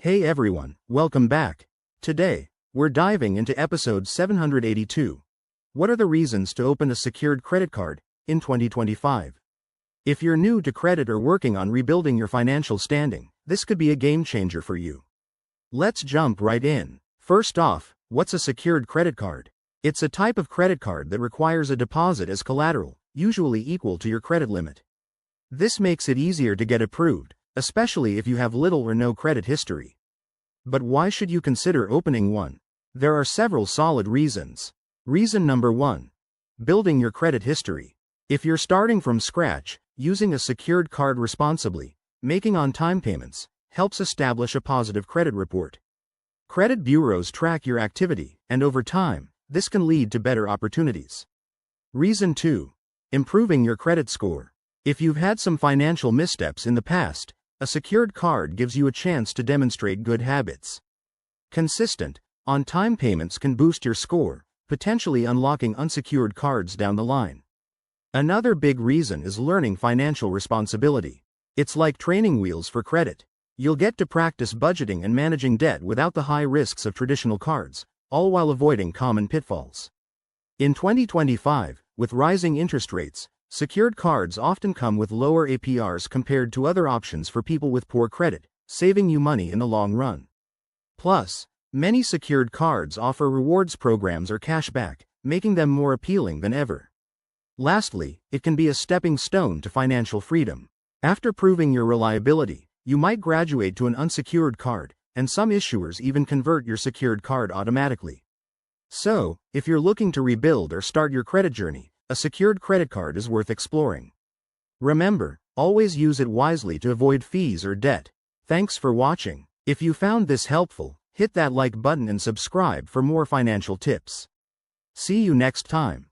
Hey everyone, welcome back. Today, we're diving into episode 782. What are the reasons to open a secured credit card in 2025? If you're new to credit or working on rebuilding your financial standing, this could be a game changer for you. Let's jump right in. First off, what's a secured credit card? It's a type of credit card that requires a deposit as collateral, usually equal to your credit limit. This makes it easier to get approved, especially if you have little or no credit history. But why should you consider opening one? There are several solid reasons. Reason number 1. Building your credit history. If you're starting from scratch, using a secured card responsibly, making on-time payments, helps establish a positive credit report. Credit bureaus track your activity, and over time, this can lead to better opportunities. Reason 2. Improving your credit score. If you've had some financial missteps in the past, a secured card gives you a chance to demonstrate good habits. Consistent, on-time payments can boost your score, potentially unlocking unsecured cards down the line. Another big reason is learning financial responsibility. It's like training wheels for credit. You'll get to practice budgeting and managing debt without the high risks of traditional cards, all while avoiding common pitfalls. In 2025, with rising interest rates, secured cards often come with lower APRs compared to other options for people with poor credit, saving you money in the long run. Plus, many secured cards offer rewards programs or cashback, making them more appealing than ever. Lastly, it can be a stepping stone to financial freedom. After proving your reliability, you might graduate to an unsecured card, and some issuers even convert your secured card automatically. So, if you're looking to rebuild or start your credit journey, a secured credit card is worth exploring. Remember, always use it wisely to avoid fees or debt. Thanks for watching. If you found this helpful, hit that like button and subscribe for more financial tips. See you next time.